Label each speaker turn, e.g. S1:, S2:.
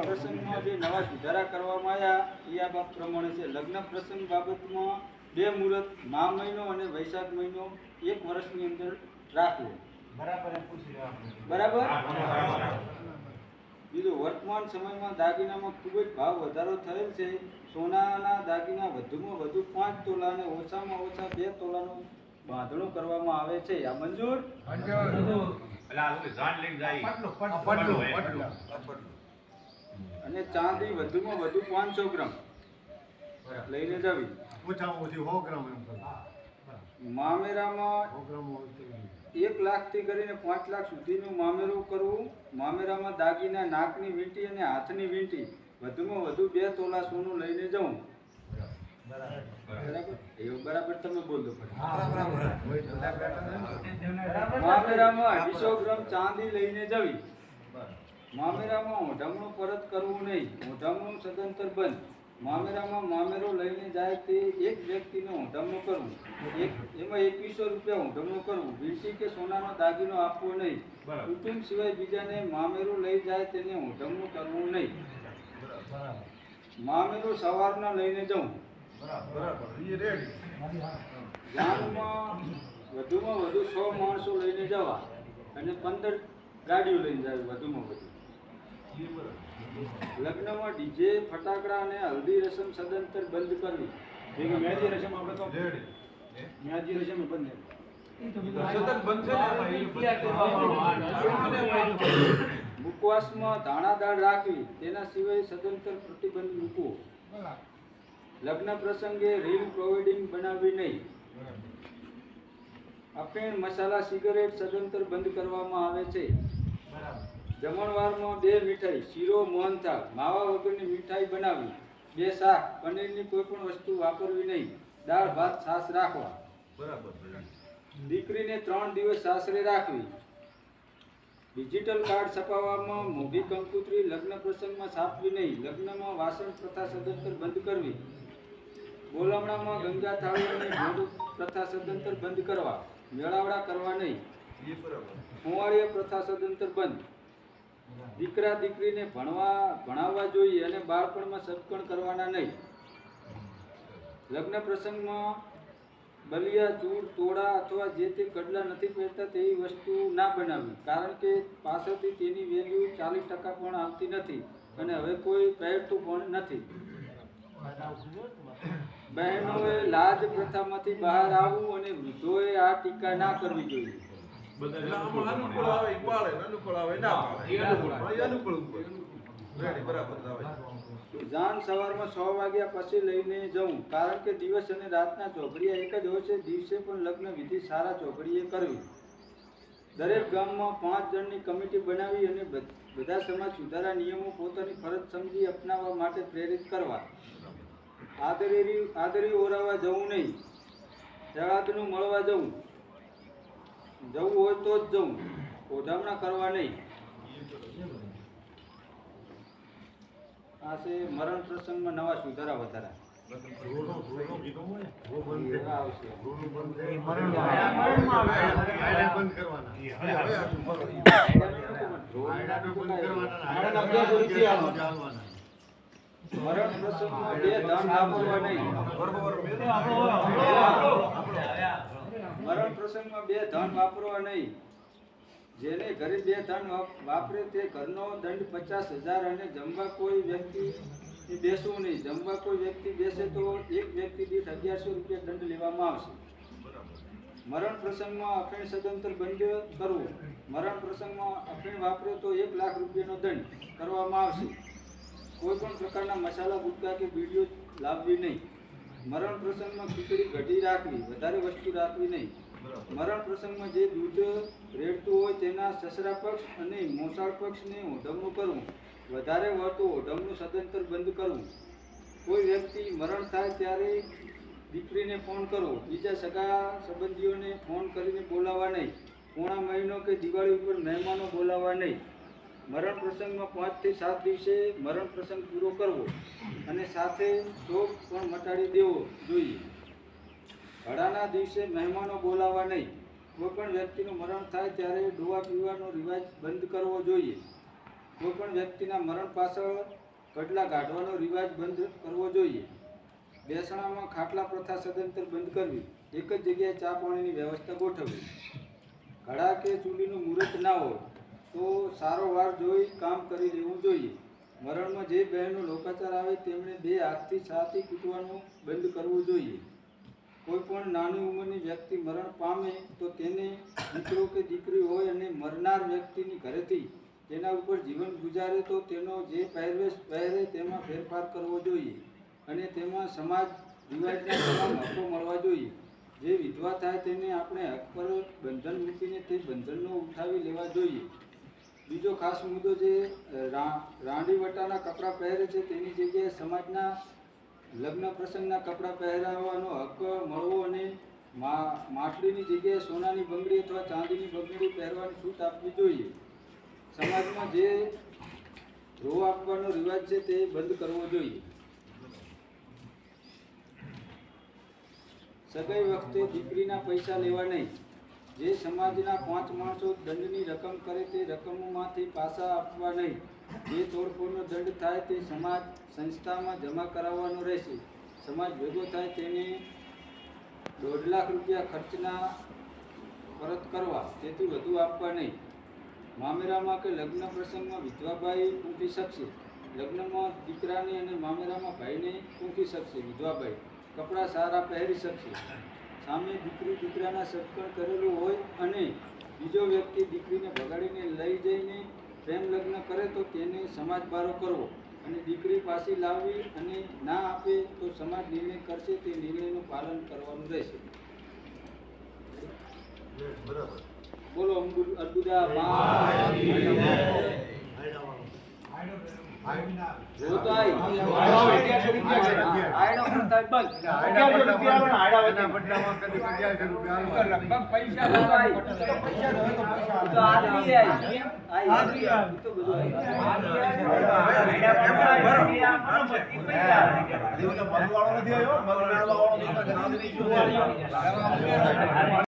S1: પ્રસંગમાં જે નવા સુધારા કરવામાં આવ્યા એ આ બાબત પ્રમાણે છે. લગ્ન પ્રસંગ બાબતમાં 2 મુહૂર્ત મા મહિનો અને વૈશાખ મહિનો 1 વર્ષની અંદર રાખવો. બરાબર. બીજું, વર્તમાન સમયમાં દાગીનામાં ખૂબ જ ભાવ વધારો થયેલ છે. સોનાના દાગીના વધુમાં વધુ 5 તોલા અને ઓછામાં ઓછા 2 તોલાનું બાંધણું કરવામાં આવે છે. આ મંજૂર? અને ચાંદી વધુમાં વધુ 500 ગ્રામ લઈને જવી. મામેરામાં 1 લાખથી કરીને 5 લાખ સુધીનું મામેરું કરવું. મામેરામાં દાગીના, નાકની વીંટી અને હાથની વીંટી વધુમાં વધુ 2 તોલા સોનું લઈને જવું. બરાબર? એવું બરાબર તમે બોલો. મામેરામાં 250 ગ્રામ ચાંદી લઈને જવી. મામેરામાં ઓઢમણું પરત કરવું નહીં. ઓઢમણું સદંતર બંધ. મામેરામાં મામેરો લઈને જાય તે એક વ્યક્તિને ઓઢમણું કરવું. એમાં 2100 રૂપિયા ઓઢમણું કરવું. વીંટી કે સોનાનો દાગીનો આપવો નહીં. કુટુંબ સિવાય બીજાને મામેરો લઈ જાય તેને ઓઢમણું કરવું નહીં. મામેરો સવારના લઈને જવું. ગામમાં વધુમાં વધુ 100 માણસો લઈને જવા અને 15 ગાડીઓ લઈને જાય વધુમાં વધુ. લગ્નમાં ડીજે, ફટાકડા અને હલ્દી રસમ સદંતર બંધ કરવી. મેજી રસમ આપણે તો મેજી રસમ બંધ. મુખવાસમાં ધાણા દાળ રાખવી. તેના સિવાય સદંતર પ્રતિબંધ મૂકવો. લગ્ન પ્રસંગે રીલ પ્રોવાઇડિંગ બનાવવી નહીં. અફીણ, મસાલા, સિગરેટ સદંતર બંધ કરવામાં આવે છે. જમણવારમાં 2 મીઠાઈ, શીરો, મોહનથાળ, માવા વગરની મીઠાઈ બનાવવી. 2 શાક, પનીરની કોઈ પણ વસ્તુ વાપરવી નહીં. દાળ, ભાત, છાશ રાખવા. દીકરીને 3 દિવસ સાસરે રાખવી. ડિજિટલ કાર્ડ છપાવવામાં મોંઘી કંકોત્રી લગ્ન પ્રસંગમાં છાપવી નહીં. લગ્નમાં વાસણ પ્રથા સદંતર બંધ કરવી. બોલામણામાં ગંગા થાળીઓની ભોગ પ્રથા સદંતર બંધ કરવા. મેળાવડા કરવા નહીં. કુંવાળીય પ્રથા સદંતર બંધ. દીકરા દીકરીને ભણાવવા જોઈએ અને બાળપણમાં સત્કણ કરવાના નહીં. લગ્ન પ્રસંગમાં બલિયા, ચૂડ, તોડા અથવા જે તે કડલા નથી પહેરતા તેવી વસ્તુ ના બનાવવી. કારણ કે પાછળથી તેની વેલ્યુ 40% પણ આવતી નથી અને હવે કોઈ પહેરતું પણ નથી. બહેનોએ લાજ પ્રથામાંથી બહાર આવવું અને વૃદ્ધોએ આ ટીકા ના કરવી જોઈએ. જાન સવારમાં 6 વાગ્યા પછી લઈને જવું. કારણ કે દિવસ અને રાતના ચોઘડિયા એક જ હોય છે. દિવસે પણ લગ્ન વિધિ સારા ચોઘડીએ કરવી. દરેક ગામમાં 5 જણની કમિટી બનાવી અને બધા સમાજ સુધારા નિયમો પોતાની ફરજ સમજી અપનાવવા માટે પ્રેરિત કરવા. આદરી ઓરાવા જવું નહીં. જળાદનું મળવા જવું. જવું હોય તો જ જવું. ઓઢામણા કરવા નહીં. આ છે મરણ પ્રસંગમાં નવા સુધારા વધારા. મરણ પ્રસંગમાં 2 ધન વાપરવા નહીં. મરણ પ્રસંગમાં 2 ધન વાપરવા નહીં. જેને ઘરે 2 ધન વાપરે તે ઘરનો દંડ 50,000 અને જમવા કોઈ વ્યક્તિ બેસવું નહીં. જમવા કોઈ વ્યક્તિ બેસે તો એક વ્યક્તિ દીઠ 1100 રૂપિયા દંડ લેવામાં આવશે. મરણ પ્રસંગમાં અફીણ સદંતર બંધ કરવું. મરણ પ્રસંગમાં અફીણ વાપરે તો 1 લાખ રૂપિયાનો દંડ કરવામાં આવશે. કોઈ પણ પ્રકારના મસાલા, ગુટકા કે બીડીઓ લાવવી નહીં. મરણ પ્રસંગમાં ખીચડી ઘટી રાખવી. વધારે વસ્તુ રાખવી નહીં. મરણ પ્રસંગમાં જે દૂધ રેડતું હોય તેના સસરા પક્ષ અને મોસાળ પક્ષને ઓઢમણું કરવું. વધારે વળતું ઓઢમણું સદંતર બંધ કરવું. કોઈ વ્યક્તિ મરણ થાય ત્યારે દીકરીને ફોન કરવો. બીજા સગા સંબંધીઓને ફોન કરીને બોલાવવા નહીં. પૂર્ણ મહિનો કે દિવાળી ઉપર મહેમાનો બોલાવવા નહીં. મરણ પ્રસંગમાં 5 થી 7 દિવસે મરણ પ્રસંગ પૂરો કરવો અને સાથે શોક પણ મટાડી દેવો જોઈએ. ઘડાના દિવસે મહેમાનો બોલાવવા નહીં. કોઈ પણ વ્યક્તિનું મરણ થાય ત્યારે દોવા પીવાનો રિવાજ બંધ કરવો જોઈએ. કોઈ પણ વ્યક્તિના મરણ પાછળ કડલા કાઢવાનો રિવાજ બંધ કરવો જોઈએ. બેસણામાં ખાટલા પ્રથા સદંતર બંધ કરવી. એક જ જગ્યાએ ચા પાણીની વ્યવસ્થા ગોઠવવી. ઘડા કે ચૂલીનું મુહૂર્ત ના હોય તો સારો વાર જોઈ કામ કરી લેવું જોઈએ. મરણમાં જે બહેનો લોકાચાર આવે તેમણે 2 હાથથી છાતી કૂટવાનું બંધ કરવું જોઈએ. કોઈ પણ નાની ઉંમરની વ્યક્તિ મરણ પામે તો તેને દીકરો કે દીકરી હોય અને મરનાર વ્યક્તિની ઘરેથી તેના ઉપર જીવન ગુજારે તો તેનો જે પહેરવેશ પહેરે તેમાં ફેરફાર કરવો જોઈએ અને તેમાં સમાજ રિવાજના તમામ હક્કો મળવા જોઈએ. જે વિધવા થાય તેને આપણે હક પર બંધન મૂકીને તે બંધનનો ઉઠાવી લેવા જોઈએ. બીજો ખાસ મુદ્દો જે રાંડીવટાના કપડાં પહેરે છે તેની જગ્યાએ સમાજના લગ્ન પ્રસંગના કપડાં પહેરાવવાનો હક મળવો અને માટલીની જગ્યાએ સોનાની બંગડી અથવા ચાંદીની બંગડી પહેરવાની છૂટ આપવી જોઈએ. સમાજમાં જે રોહ આપવાનો રિવાજ છે તે બંધ કરવો જોઈએ. સગાઈ વખતે દીકરીના પૈસા લેવા નહીં. જે સમાજના 5 માણસો દંડની રકમ કરે તે રકમોમાંથી પાછા આપવા નહીં. જે તોડફોડનો દંડ થાય તે સમાજ સંસ્થામાં જમા કરાવવાનો રહેશે. સમાજ ભેગો થાય તેને 1.5 લાખ રૂપિયા ખર્ચના પરત કરવા, તેથી વધુ આપવા નહીં. મામેરામાં કે લગ્ન પ્રસંગમાં વિધવાભાઈ ઊંઘી શકશે. લગ્નમાં દીકરાને અને મામેરામાં ભાઈને ઊંઘી શકશે. વિધવાભાઈ કપડાં સારા પહેરી શકશે. સામે દીકરી દીકરાના સત્કર્મ કરેલું હોય અને બીજો વ્યક્તિ દીકરીને ભગાડીને લઈ જઈને પ્રેમ લગ્ન કરે તો તેને સમાજ બારો કરવો અને દીકરી પાછી લાવવી અને ના આપે તો સમાજ નિર્ણય કરશે તે નિર્ણયનું પાલન કરવાનું રહેશે. બોલો અર્બુદા